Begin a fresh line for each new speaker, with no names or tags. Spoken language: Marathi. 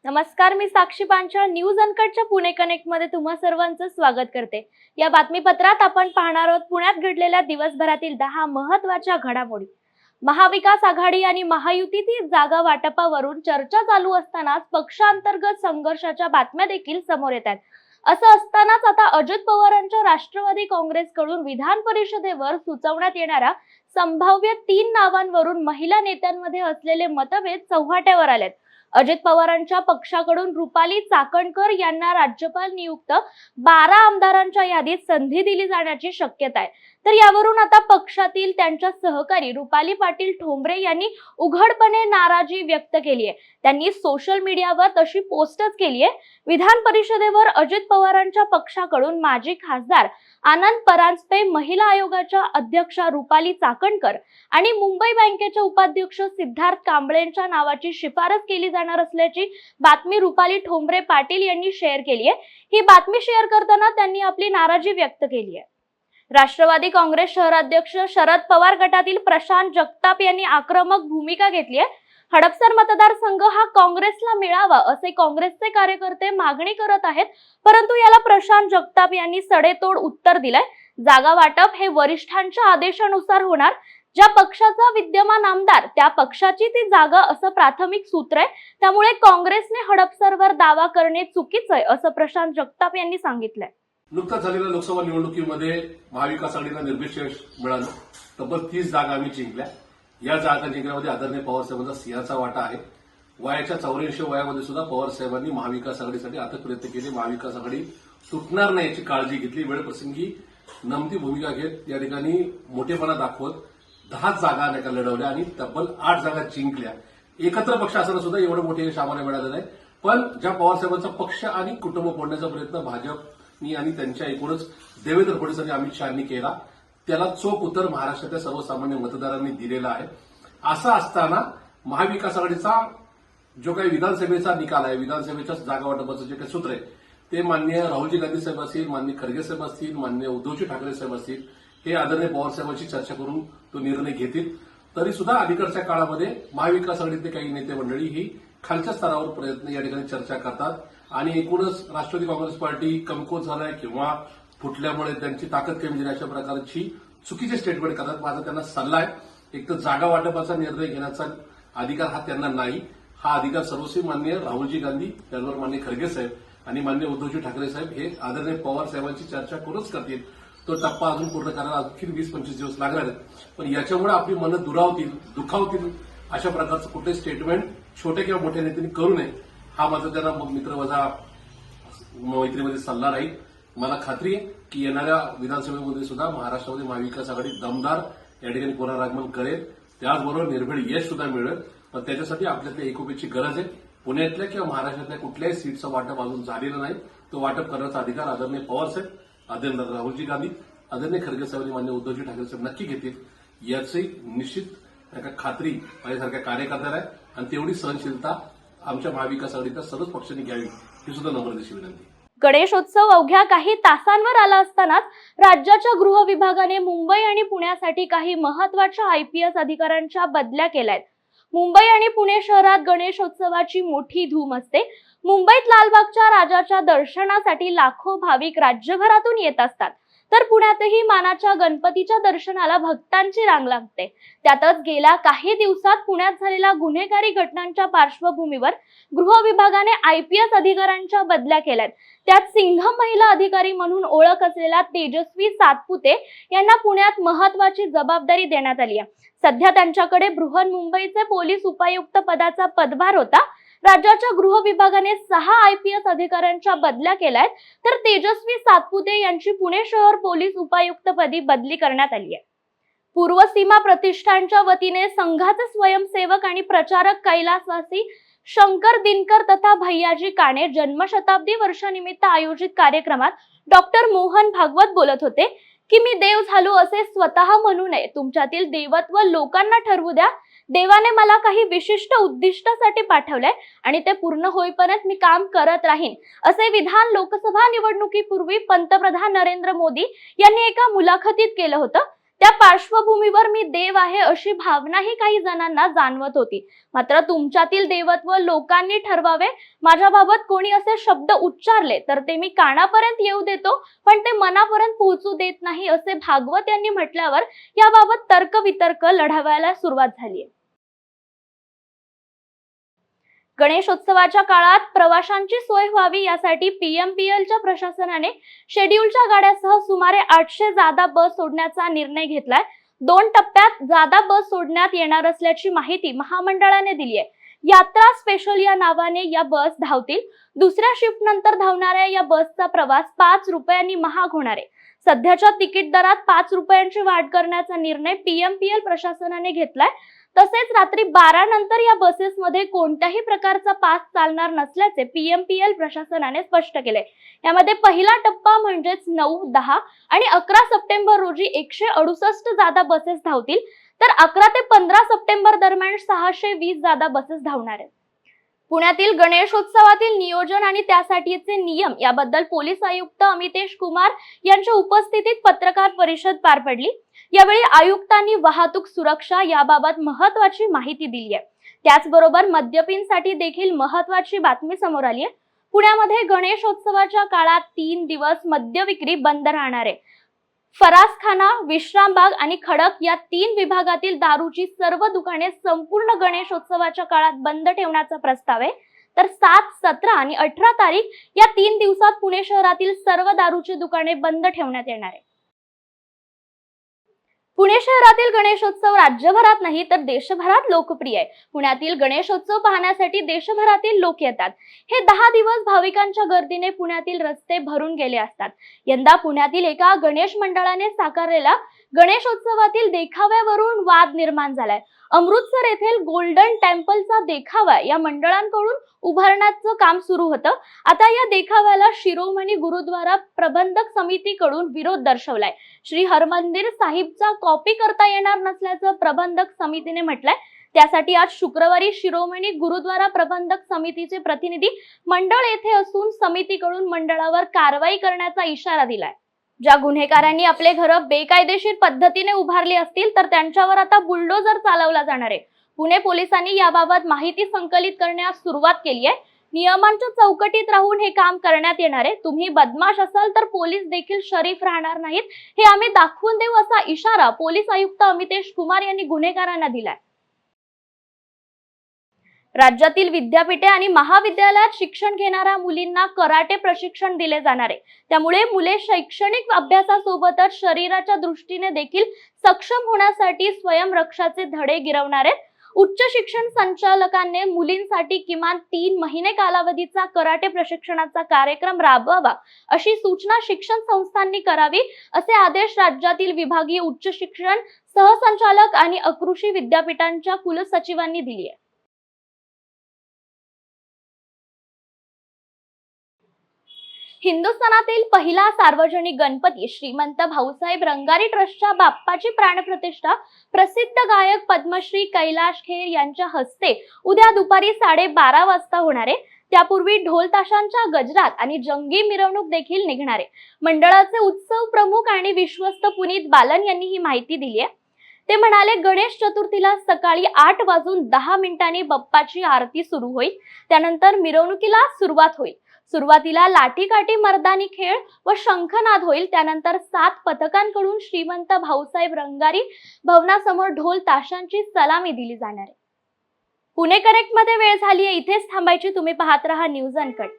नमस्कार, मी साक्षी पांचाळ न्यूज अनकटच्या पुणे कनेक्ट मध्ये तुम्हा सर्वांचं स्वागत करते। या बातमीपत्रात आपण पाहणार आहोत पुण्यात घडलेल्या दिवसभरातील 10 महत्त्वाच्या घडामोडी। महाविकास आघाडी आणि महायुतीतील जागा वाटपावरून चर्चा चालू असतानाच पक्षांतर्गत संघर्षाच्या बातम्या देखील समोर येतात। असं असतानाच आता अजित पवारांच्या राष्ट्रवादी काँग्रेसकडून विधान परिषदेवर सुचवण्यात येणाऱ्या संभाव्य 3 नावांवरून महिला नेत्यांमध्ये असलेले मतभेद चव्हाट्यावर आलेत। अजित पवारांच्या पक्षाकडून रुपाली चाकणकर यांना राज्यपाल नियुक्त 12 आमदारांच्या यादीत संधी दिली जाण्याची शक्यता आहे। तर यावरून आता पक्षातील त्यांच्या सहकारी रुपाली पाटील ठोंबरे यांनी उघडपणे नाराजी व्यक्त केली आहे। त्यांनी सोशल मीडियावर तशी पोस्टच केली आहे। विधान परिषदेवर अजित पवारांच्या पक्षाकडून माजी खासदार आनंद परांजपे, महिला आयोगाच्या अध्यक्षा रुपाली चाकणकर आणि मुंबई बँकेचे उपाध्यक्ष सिद्धार्थ कांबळेंच्या नावाची शिफारस केली जाणार असल्याची बातमी रुपाली ठोंबरे पाटील यांनी शेअर केली आहे। ही बातमी शेअर करताना त्यांनी आपली नाराजी व्यक्त केली आहे। राष्ट्रवादी काँग्रेस शहराध्यक्ष शरद पवार गटातील प्रशांत जगताप यांनी आक्रमक भूमिका घेतली आहे। हडपसर मतदारसंघ हा काँग्रेसला मिळावा असे काँग्रेसचे कार्यकर्ते मागणी करत आहेत, परंतु याला प्रशांत जगताप यांनी सडेतोड उत्तर दिलंय। जागा वाटप हे वरिष्ठांच्या आदेशानुसार होणार। ज्या पक्षाचा विद्यमान आमदार त्या पक्षाची ती जागा असं प्राथमिक सूत्र आहे। त्यामुळे काँग्रेसने हडपसरवर दावा करणे चुकीचं आहे असं प्रशांत जगताप यांनी सांगितलंय।
नुकत्याच झालेल्या लोकसभा निवडणुकीमध्ये महाविकास आघाडीला निर्विशेष यश मिळालं। तब्बल 30 जागा आम्ही जिंकल्या। या जागा जिंकण्यामध्ये आदरणीय पवार साहेबांचा सिंहाचा वाटा आहे। वयाच्या 84 वयामध्ये सुद्धा पवार साहेबांनी महाविकास आघाडीसाठी अथक प्रयत्न केले। महाविकास आघाडी तुटणार नाही याची काळजी घेतली। वेळप्रसंगी नमती भूमिका घेत या ठिकाणी मोठेपणा दाखवत 10 जागा नाही का लढवल्या आणि तब्बल 8 जागा जिंकल्या। एकत्र पक्ष असताना सुद्धा एवढं मोठे यश आम्हाला मिळालं नाही। पण ज्या पवार साहेबांचा पक्ष आणि कुटुंब फोडण्याचा प्रयत्न भाजपनी आणि त्यांच्या एकूणच देवेंद्र फडणवीस आणि अमित शहानी केला, त्याला चोख उत्तर महाराष्ट्रातल्या सर्वसामान्य मतदारांनी दिलेला आहे। असं असताना महाविकास आघाडीचा जो काही विधानसभेचा निकाल आहे, विधानसभेच्या जागा वाटपाचं जे काही सूत्र आहे, ते माननीय राहुलजी गांधी साहेब असतील, माननीय खरगे साहेब असतील, माननीय उद्धवजी ठाकरे साहेब असतील, हे आदरणीय पवार साहेबांची चर्चा करून तो निर्णय घेतील। तरी सुद्धा अलीकडच्या काळामध्ये महाविकास आघाडीतले काही नेते मंडळी ही खालच्या स्तरावर प्रयत्न या ठिकाणी चर्चा करतात आणि एकूणच राष्ट्रवादी काँग्रेस पार्टी कमकुवत झालाय किंवा फुटल्यामुळे त्यांची ताकद कमी झाली अशा प्रकारची चुकीचे स्टेटमेंट करतात। माझा त्यांना सल्ला आहे, एक तर जागा वाटपाचा निर्णय घेण्याचा अधिकार हा त्यांना नाही। हा अधिकार सर्वस्वी माननीय राहुलजी गांधी, त्याचबरोबर माननीय खरगे साहेब आणि माननीय उद्धवजी ठाकरे साहेब हे आदरणीय पवार साहेबांची चर्चा करूनच करतील। तो टप्पा अजून पूर्ण करायला आणखी 20-25 दिवस लागणार आहेत। पण याच्यामुळे आपली मनं दुखावतील अशा प्रकारचं कुठले स्टेटमेंट छोटे किंवा मोठ्या नेत्यांनी करू नये, हा माझा त्यांना मित्रवजा मैत्रीमध्ये सल्ला राहील। मला खात्री आहे की येणाऱ्या विधानसभेमध्ये सुद्धा महाराष्ट्रामध्ये महाविकास आघाडी दमदार या ठिकाणी पुनरागमन करेल, त्याचबरोबर निर्भीड यश सुद्धा मिळेल। पण त्याच्यासाठी आपल्यातल्या एकोपीची गरज आहे। पुण्यातल्या किंवा महाराष्ट्रातल्या कुठल्याही सीटचं वाटप अजून झालेलं नाही। तो वाटप करण्याचा अधिकार आदरणीय पवार साहेब, आदरणीय राहुलजी गांधी, आदरणीय खरगे साहेब आणि माननीय उद्धवजी ठाकरे साहेब नक्की घेतील याची निश्चित खात्री माझ्यासारख्या कार्यकर्त्याला आहे आणि तेवढी सहनशीलता आमच्या महाविकास आघाडीच्या सर्वच पक्षांनी घ्यावी ही सुद्धा नम्रतेची विनंती।
गणेशोत्सव अवघ्या काही तासांवर आला असतानाच राज्याच्या गृह विभागाने मुंबई आणि पुण्यासाठी काही महत्त्वाच्या आयपीएस अधिकाऱ्यांच्या बदल्या केल्यात। मुंबई आणि पुणे शहरात गणेशोत्सवाची मोठी धूम असते। मुंबईत लालबागच्या राजाच्या दर्शनासाठी लाखो भाविक राज्यभरातून येत असतात, तर पुण्यातही मानाच्या गणपतीच्या दर्शनाला भक्तांची रांग लागते। त्यातच गेल्या काही दिवसात पुण्यात झालेल्या गुन्हेगारी घटनांच्या पार्श्वभूमीवर गृह विभागाने आयपीएस अधिकाऱ्यांच्या बदल्या केल्यात। त्यात सिंघम महिला अधिकारी म्हणून ओळख असलेल्या तेजस्वी सातपुते यांना पुण्यात महत्त्वाची जबाबदारी देण्यात आली आहे। सध्या त्यांच्याकडे बृहन्मुंबईचे पोलीस उपायुक्त पदाचा पदभार होता। राज्याच्या गृह विभागाने 6 आयपीएस अधिकाऱ्यांच्या बदल्या केल्यात, तर तेजस्वी सातपुते यांची पुणे शहर पोलीस उपायुक्तपदी बदली करण्यात आली आहे। पूर्व सीमा प्रतिष्ठानच्या वतीने संघाचे स्वयंसेवक आणि प्रचारक कैलासवासी शंकर दिनकर तथा भैयाजी काणे जन्मशताब्दी वर्षानिमित्त आयोजित कार्यक्रमात डॉक्टर मोहन भागवत बोलत होते की मी देव झालो असे स्वतः म्हणू नये, तुमच्यातील देवत्व लोकांना ठरवू द्या। देवाने मला काही विशिष्ट उद्दिष्टासाठी पाठवलंय आणि ते पूर्ण होईपर्यंत मी काम करत राहीन, असे विधान लोकसभा निवडणुकीपूर्वी पंतप्रधान नरेंद्र मोदी यांनी एका मुलाखतीत केलं होतं। त्या पार्श्वभूमीवर मी देव आहे अशी भावनाही काही जणांना जाणवत होती. मात्र तुमच्यातील देवत्व लोकांनी ठरवावे. माझ्याबाबत कोणी असे शब्द उच्चारले तर ते मी कानापर्यंत येऊ देतो, पण ते मनापर्यंत पोहोचू देत नाही, असे भागवत यांनी म्हटल्यावर याबाबत तर्कवितर्क लढवायला सुरुवात झाली. गणेशोत्सवाच्या काळात प्रवाशांची सोय व्हावी यासाठी पीएमपीएलच्या प्रशासनाने शेड्यूलच्या गाड्यासह सुमारे 800 जादा बस सोडण्याचा निर्णय घेतलाय. 2 टप्प्यात जादा बस सोडण्यात येणार असल्याची माहिती महामंडळाने दिली आहे. यात्रा स्पेशल या नावाने या बस धावतील. दुसऱ्या शिफ्ट नंतर धावणाऱ्या या बसचा प्रवास 5 रुपयांनी महाग होणार आहे. सध्याच्या तिकीट दरात 5 रुपयांची वाढ करण्याचा निर्णय पीएमपीएल प्रशासनाने घेतलाय. तसेच रात्री 12 नंतर या बसेसमध्ये कोणत्याही प्रकारचा पास चालणार नसल्याचे पीएमपीएल प्रशासनाने स्पष्ट केले. यामध्ये पहिला टप्पा म्हणजेच 9, 10 आणि 11 सप्टेंबर रोजी 168 जादा बसेस धावतील, तर 11 ते 15 सप्टेंबर दरम्यान 620 जादा बसेस धावणार आहेत. पुण्यातील गणेशोत्सवातील नियोजन आणि त्यासाठीचे नियम याबद्दल पोलीस आयुक्त अमितेश कुमार यांच्या उपस्थितीत पत्रकार परिषद पार पडली. यावेळी आयुक्तांनी वाहतूक सुरक्षा याबाबत महत्त्वाची माहिती दिली आहे. त्याचबरोबर मद्यपींसाठी देखील महत्त्वाची बातमी समोर आली आहे. पुण्यामध्ये गणेशोत्सवाच्या काळात 3 दिवस मद्य विक्री बंद राहणार आहे. फरासखाना, विश्रामबाग आणि खडक या 3 विभागातील दारूची सर्व दुकाने संपूर्ण गणेशोत्सवाच्या काळात बंद ठेवण्याचा प्रस्ताव आहे. तर 7, 17 आणि 18 तारीख या 3 दिवसात पुणे शहरातील सर्व दारूची दुकाने बंद ठेवण्यात येणार आहे. पुणे शहरातील गणेशोत्सव राज्यभरात नाही तर देशभरात लोकप्रिय आहे. पुण्यातील गणेशोत्सव पाहण्यासाठी देशभरातील लोक येतात. हे 10 दिवस भाविकांच्या गर्दीने पुण्यातील रस्ते भरून गेले असतात. यंदा पुण्यातील एका गणेश मंडळाने साकारलेला गणेशोत्सवातील देखाव्यावरून वाद निर्माण झालाय. अमृतसर येथील गोल्डन टेम्पलचा देखावा या मंडळांकडून उभारण्याचं काम सुरू होतं. आता या देखाव्याला शिरोमणी गुरुद्वारा प्रबंधक समितीकडून विरोध दर्शवलाय. श्री हरमंदिर साहिबचा कॉपी करता येणार नसल्याचं प्रबंधक समितीने म्हटलंय. त्यासाठी आज शुक्रवारी शिरोमणी गुरुद्वारा प्रबंधक समितीचे प्रतिनिधी मंडळ येथे असून समितीकडून मंडळावर कारवाई करण्याचा इशारा दिलाय. ज्या गुन्हेगारांनी आपले घर बेकायदेशीर पद्धतीने उभारली असतील तर त्यांच्यावर आता बुलडोजर चालवला जाणार आहे. पुणे पोलिसांनी याबाबत माहिती संकलित करण्यास सुरुवात केली आहे. नियमांच्या चौकटीत राहून हे काम करण्यात येणार आहे. तुम्ही बदमाश असाल तर पोलीस देखील शरीफ राहणार नाहीत, हे आम्ही दाखवून देऊ, असा इशारा पोलीस आयुक्त अमितेश कुमार यांनी गुन्हेगारांना दिलाय. राज्यातील विद्यापीठे आणि महाविद्यालयात शिक्षण घेणाऱ्या मुलींना कराटे प्रशिक्षण दिले जाणार आहे. त्यामुळे मुले शैक्षणिक अभ्यासासोबतच शरीराच्या दृष्टीने देखील सक्षम होण्यासाठी स्वयंरक्षाचे धडे गिरवणार आहेत. उच्च शिक्षण संचालकांनी मुलींसाठी किमान 3 महिने कालावधीचा कराटे प्रशिक्षणाचा कार्यक्रम राबवावा अशी सूचना शिक्षण संस्थांनी करावी, असे आदेश राज्यातील विभागीय उच्च शिक्षण सहसंचालक आणि अकृषी विद्यापीठांच्या कुलसचिवांनी दिली आहे. हिंदुस्थानातील पहिला सार्वजनिक गणपती श्रीमंत भाऊसाहेब रंगारी ट्रस्टच्या बाप्पाची प्राणप्रतिष्ठा प्रसिद्ध गायक पद्मश्री कैलाश खेर यांच्या हस्ते उद्या दुपारी 12:30 वाजता होणार आहे. त्यापूर्वी ढोल ताशांच्या गजरात आणि जंगी मिरवणूक देखील निघणार आहे. मंडळाचे उत्सव प्रमुख आणि विश्वस्त पुनीत बालन यांनी ही माहिती दिली आहे. ते म्हणाले, गणेश चतुर्थीला सकाळी 8:10 बाप्पाची आरती सुरू होईल. त्यानंतर मिरवणुकीला सुरुवात होईल. सुरुवातीला लाठीकाठी मर्दानी खेळ व शंखनाद होईल. त्यानंतर 7 पथकांकडून श्रीमंत भाऊसाहेब रंगारी भवनासमोर ढोल ताशांची सलामी दिली जाणार आहे. पुणे कनेक्ट मध्ये वेळ झाली आहे. इथेच थांबायची. तुम्ही पाहत रहा न्यूज अनकट.